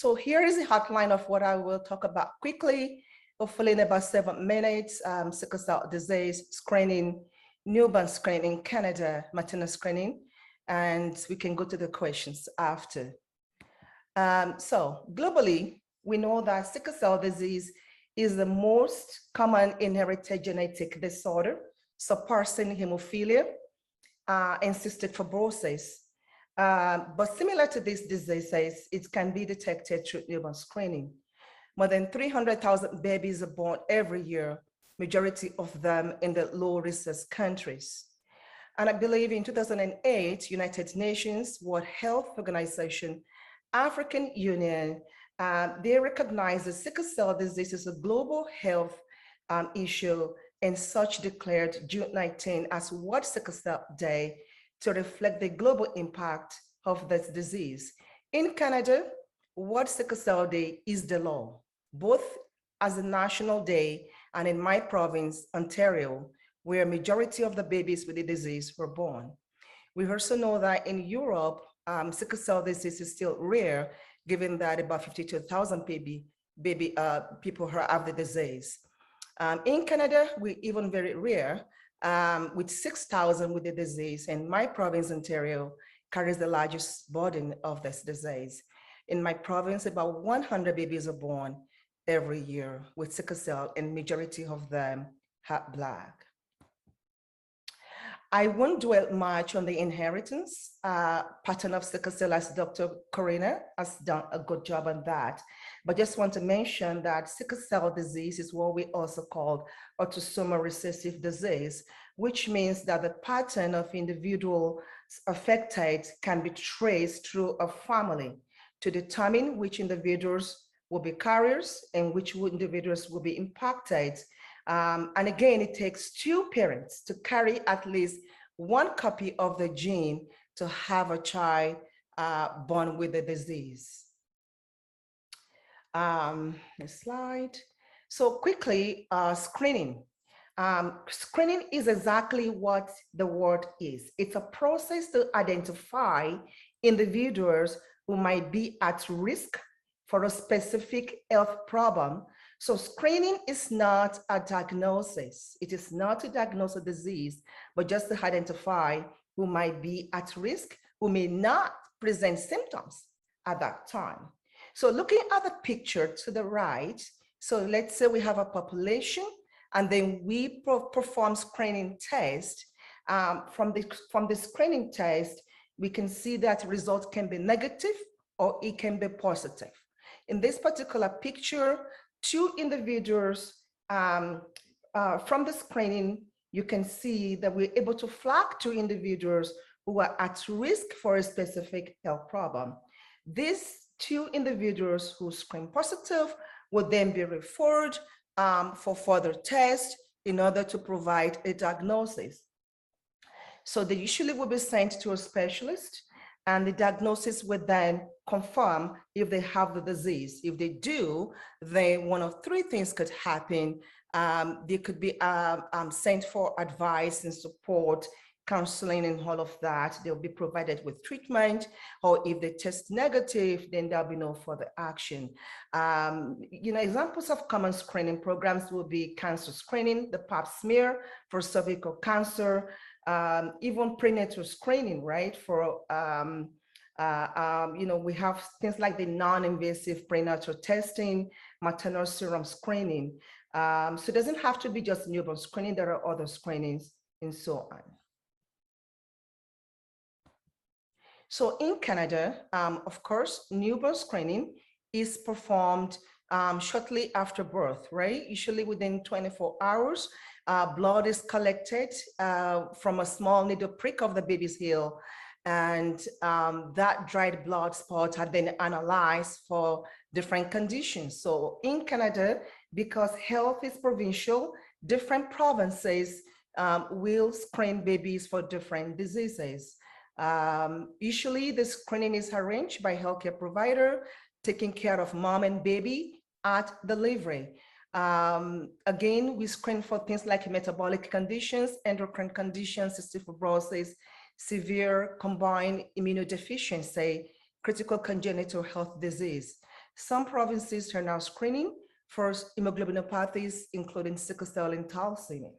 So here is the outline of what I will talk about quickly, hopefully in about 7 minutes. Sickle cell disease screening, newborn screening in Canada, maternal screening, and we can go to the questions after. So globally, we know that sickle cell disease is the most common inherited genetic disorder, surpassing hemophilia and cystic fibrosis. But similar to these diseases, it can be detected through newborn screening. More than 300,000 babies are born every year, majority of them in the low-resource countries. And I believe in 2008, United Nations, World Health Organization, African Union, they recognize that sickle cell disease is a global health issue, and such declared June 19 as World Sickle Cell Day to reflect the global impact of this disease. In Canada, World Sickle Cell Day is the law, both as a national day and in my province, Ontario, where a majority of the babies with the disease were born. We also know that in Europe, sickle cell disease is still rare, given that about 52,000 people have the disease. In Canada, we're even very rare, with 6,000 with the disease, and my province, Ontario, carries the largest burden of this disease. In my province, about 100 babies are born every year with sickle cell, and majority of them are Black. I won't dwell much on the inheritance pattern of sickle cell, as Dr. Corina has done a good job on that. But just want to mention that sickle cell disease is what we also call autosomal recessive disease, which means that the pattern of individuals affected can be traced through a family to determine which individuals will be carriers and which individuals will be impacted. And again, it takes 2 parents to carry at least 1 copy of the gene to have a child born with the disease. Next slide. So quickly, screening. Screening is exactly what the word is. It's a process to identify individuals who might be at risk for a specific health problem. So screening is not a diagnosis. It is not to diagnose a disease, but just to identify who might be at risk, who may not present symptoms at that time. So looking at the picture to the right, so let's say we have a population, and then we perform screening test. From the screening test, we can see that results can be negative or it can be positive. In this particular picture, 2 individuals from the screening, you can see that we're able to flag 2 individuals who are at risk for a specific health problem. These 2 individuals who screen positive would then be referred for further tests in order to provide a diagnosis. So they usually will be sent to a specialist, and the diagnosis would then confirm if they have the disease. If they do, then one of 3 things could happen. They could be sent for advice and support, counseling and all of that. They'll be provided with treatment, or if they test negative, then there'll be no further action. Examples of common screening programs will be cancer screening, the pap smear for cervical cancer, even prenatal screening, right? For, we have things like the non-invasive prenatal testing, maternal serum screening. So it doesn't have to be just newborn screening, there are other screenings and so on. So in Canada, of course, newborn screening is performed shortly after birth, right? Usually within 24 hours, blood is collected from a small needle prick of the baby's heel, and that dried blood spot are then analyzed for different conditions. So in Canada, because health is provincial, different provinces will screen babies for different diseases. Usually the screening is arranged by healthcare provider, taking care of mom and baby at delivery. Again, we screen for things like metabolic conditions, endocrine conditions, cystic fibrosis, severe combined immunodeficiency, critical congenital health disease. Some provinces are now screening for hemoglobinopathies, including sickle cell and thalassemia.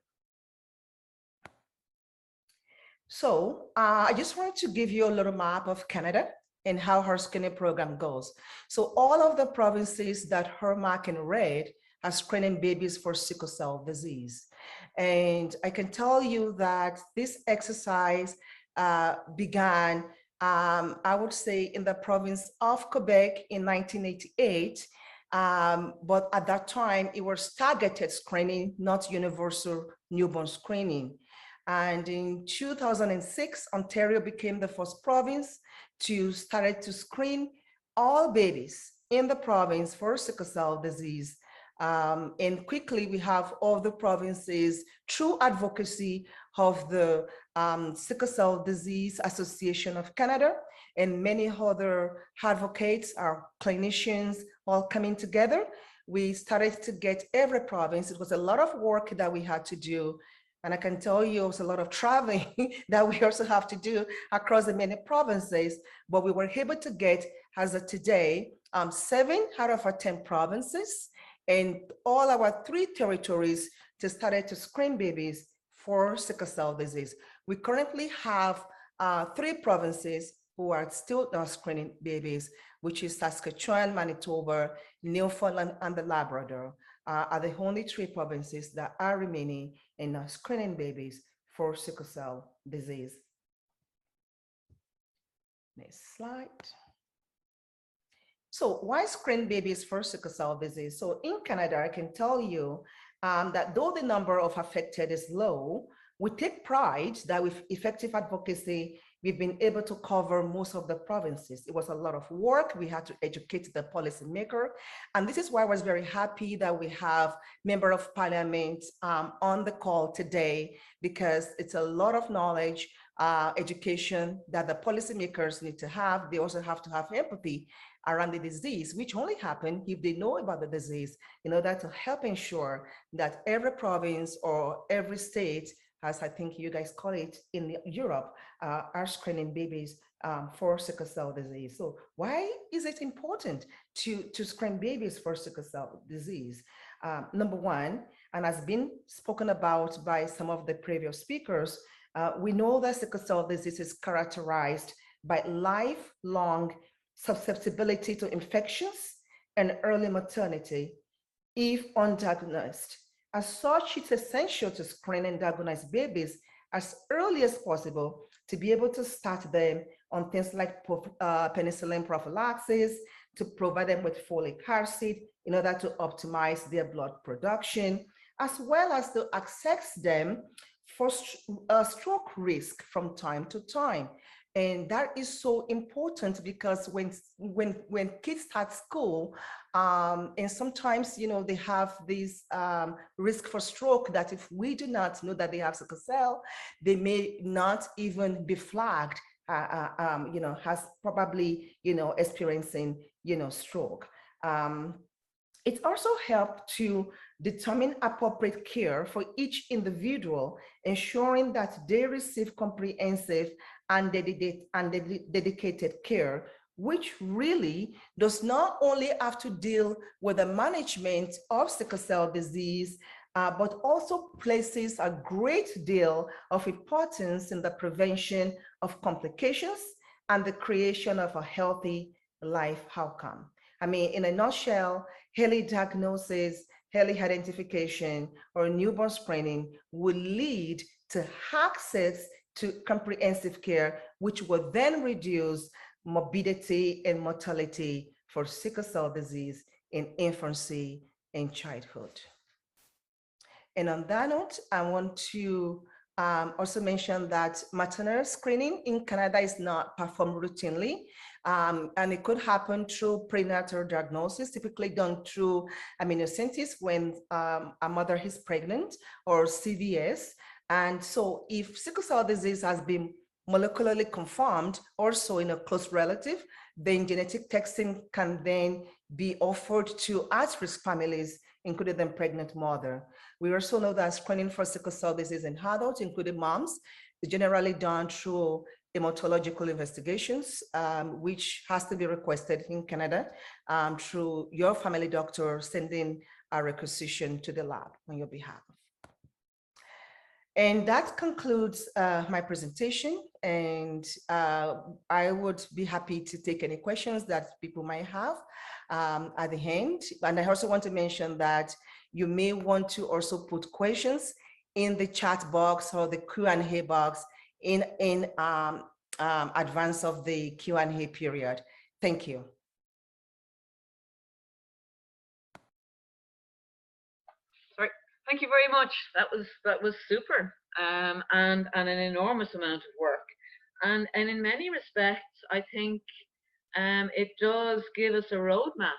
So I just wanted to give you a little map of Canada and how her screening program goes. So all of the provinces that her mark in red are screening babies for sickle cell disease. And I can tell you that this exercise began, I would say, in the province of Quebec in 1988. But at that time, it was targeted screening, not universal newborn screening. And in 2006, Ontario became the first province to start to screen all babies in the province for sickle cell disease. And quickly, we have all the provinces through advocacy of the Sickle Cell Disease Association of Canada and many other advocates, our clinicians, all coming together. We started to get every province. It was a lot of work that we had to do. And I can tell you it's a lot of traveling that we also have to do across the many provinces, but we were able to get, as of today, 7 out of our 10 provinces and all our 3 territories to start to screen babies for sickle cell disease. We currently have 3 provinces who are still not screening babies, which is Saskatchewan, Manitoba, Newfoundland, and the Labrador. Are the only 3 provinces that are remaining in screening babies for sickle cell disease. Next slide. So why screen babies for sickle cell disease? So in Canada, I can tell you that though the number of affected is low, we take pride that with effective advocacy, we've been able to cover most of the provinces. It was a lot of work. We had to educate the policymaker. And this is why I was very happy that we have Member of Parliament on the call today, because it's a lot of knowledge, education that the policymakers need to have. They also have to have empathy around the disease, which only happen if they know about the disease, in order to help ensure that every province or every state, as I think you guys call it in Europe, are screening babies for sickle cell disease. So why is it important to screen babies for sickle cell disease? Number one, and has been spoken about by some of the previous speakers, we know that sickle cell disease is characterized by lifelong susceptibility to infections and early mortality if undiagnosed. As such, it's essential to screen and diagnose babies as early as possible to be able to start them on things like penicillin prophylaxis, to provide them with folic acid in order to optimize their blood production, as well as to assess them for stroke risk from time to time. And that is so important because when kids start school, and sometimes, you know, they have this risk for stroke that if we do not know that they have sickle cell, they may not even be flagged, you know, as probably, you know, experiencing, you know, stroke. It also helped to determine appropriate care for each individual, ensuring that they receive comprehensive and dedicated care, which really does not only have to deal with the management of sickle cell disease, but also places a great deal of importance in the prevention of complications and the creation of a healthy life outcome. I mean, in a nutshell, early diagnosis, early identification, or newborn screening will lead to access to comprehensive care, which will then reduce morbidity and mortality for sickle cell disease in infancy and childhood. And on that note, I want to also mention that maternal screening in Canada is not performed routinely. And it could happen through prenatal diagnosis, typically done through amniocentesis when a mother is pregnant, or CVS. And so if sickle cell disease has been molecularly confirmed also in a close relative, then genetic testing can then be offered to at-risk families, including the pregnant mother. We also know that screening for sickle cell disease in adults, including moms, is generally done through hematological investigations, which has to be requested in Canada through your family doctor sending a requisition to the lab on your behalf. And that concludes my presentation, and I would be happy to take any questions that people might have at the end. And I also want to mention that you may want to also put questions in the chat box or the Q&A box in advance of the Q&A period. Thank you. Thank you very much. That was super, and an enormous amount of work, and in many respects, I think it does give us a roadmap,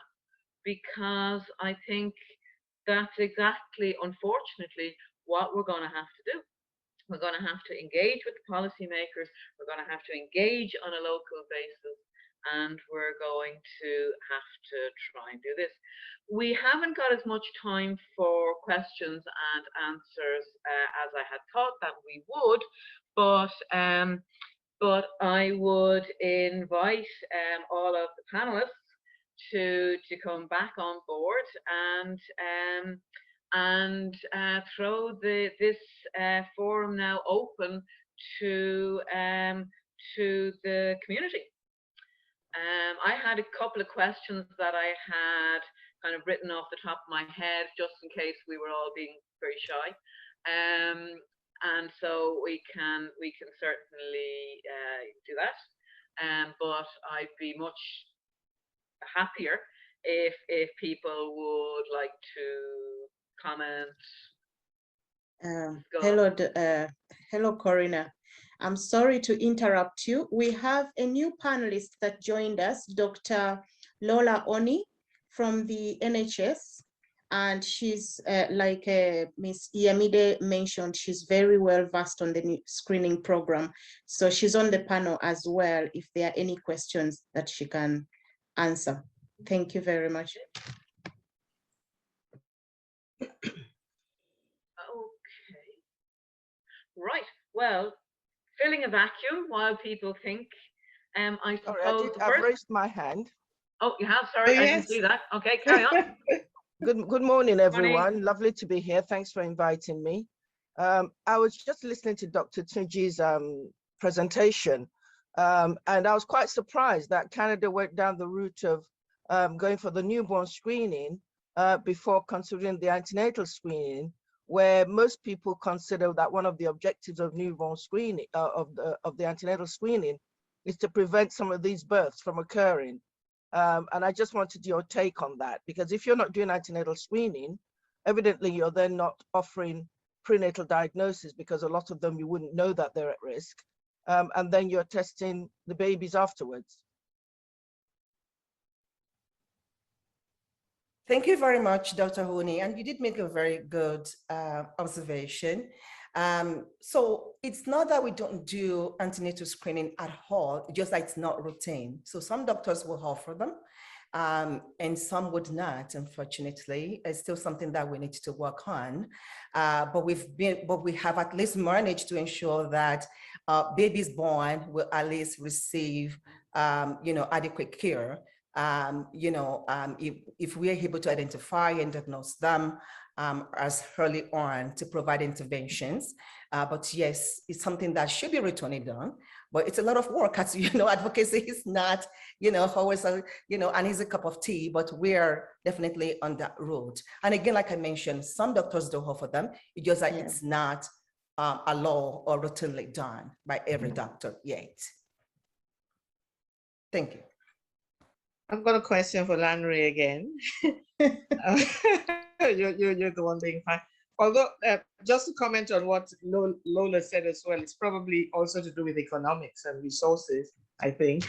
because I think that's exactly, unfortunately, what we're going to have to do. We're going to have to engage with the policymakers. We're going to have to engage on a local basis, and we're going to have to try and do this. We haven't got as much time for questions and answers as I had thought that we would, but I would invite all of the panelists to come back on board and throw this forum now open to the community. I had a couple of questions that I had kind of written off the top of my head, just in case we were all being very shy. And so we can certainly do that. But I'd be much happier if people would like to comment. Hello, Corinna. I'm sorry to interrupt you. We have a new panelist that joined us, Dr. Lola Oni from the NHS. And she's like Ms. Iyamide mentioned, she's very well versed on the new screening program. So she's on the panel as well, if there are any questions that she can answer. Thank you very much. Okay. Right. Well, filling a vacuum while people think. I suppose I've raised my hand. Oh, you have? Sorry, I didn't see that. Okay, carry on. Good morning, everyone. Lovely to be here. Thanks for inviting me. I was just listening to Dr. Tunji's presentation, and I was quite surprised that Canada went down the route of going for the newborn screening before considering the antenatal screening, where most people consider that one of the objectives of newborn screening, of the antenatal screening, is to prevent some of these births from occurring. And I just wanted your take on that, because if you're not doing antenatal screening, evidently you're then not offering prenatal diagnosis, because a lot of them you wouldn't know that they're at risk, and then you're testing the babies afterwards. Thank you very much, Dr. Oni, and you did make a very good observation. So it's not that we don't do antenatal screening at all, just that it's not routine. So some doctors will offer them, and some would not, unfortunately. It's still something that we need to work on. But we have at least managed to ensure that babies born will at least receive adequate care. If we are able to identify and diagnose them as early on to provide interventions. But yes, it's something that should be routinely done, but it's a lot of work. As you know, advocacy is not, always an easy cup of tea, but we're definitely on that road. And again, like I mentioned, some doctors don't offer them. It's just that it's not a law or routinely done by every doctor yet. Thank you. I've got a question for Lanre again. You're the one being fine. Although, just to comment on what Lola said as well, it's probably also to do with economics and resources, I think.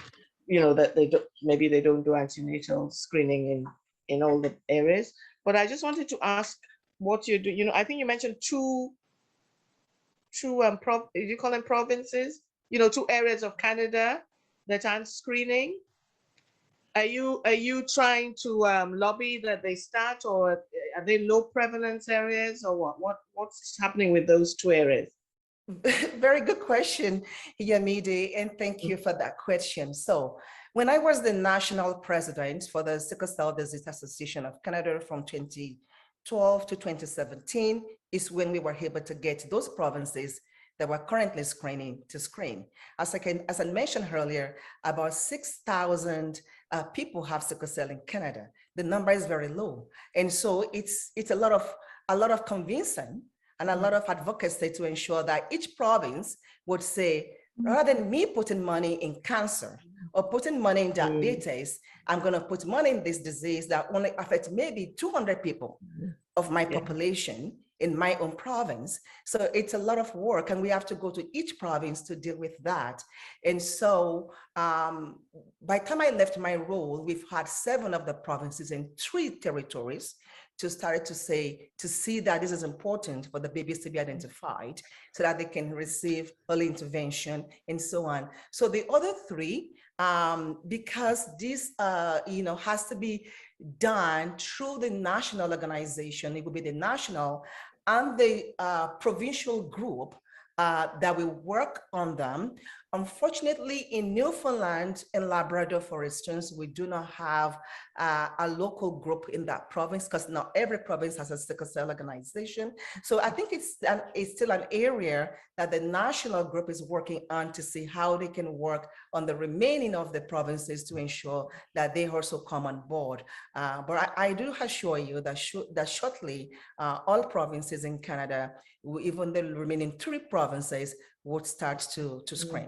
That maybe they don't do antenatal screening in all the areas. But I just wanted to ask what you do. I think you mentioned two you call them provinces? 2 areas of Canada that aren't screening. Are you trying to lobby that they start, or are they low prevalence areas, or what's happening with those 2 areas? Very good question, Yamide, and thank you for that question. So, when I was the national president for the Sickle Cell Disease Association of Canada from 2012 to 2017, is when we were able to get those provinces that were currently screening to screen. As I mentioned earlier, about 6,000 people have sickle cell in Canada. The number is very low, and so it's a lot of convincing and a lot of advocacy to ensure that each province would say, rather than me putting money in cancer or putting money in diabetes, I'm going to put money in this disease that only affects maybe 200 people of my population in my own province. So it's a lot of work, and we have to go to each province to deal with that. And so by the time I left my role, we've had 7 of the provinces and 3 territories to start to see that this is important for the babies to be identified so that they can receive early intervention and so on. So the other 3, because this has to be done through the national organization, it will be the national and the provincial group that will work on them. Unfortunately, in Newfoundland and Labrador, for instance, we do not have a local group in that province because not every province has a sickle cell organization. So I think it's still an area that the national group is working on to see how they can work on the remaining of the provinces to ensure that they also come on board. But I do assure you that shortly, all provinces in Canada, even the remaining 3 provinces, would start to screen.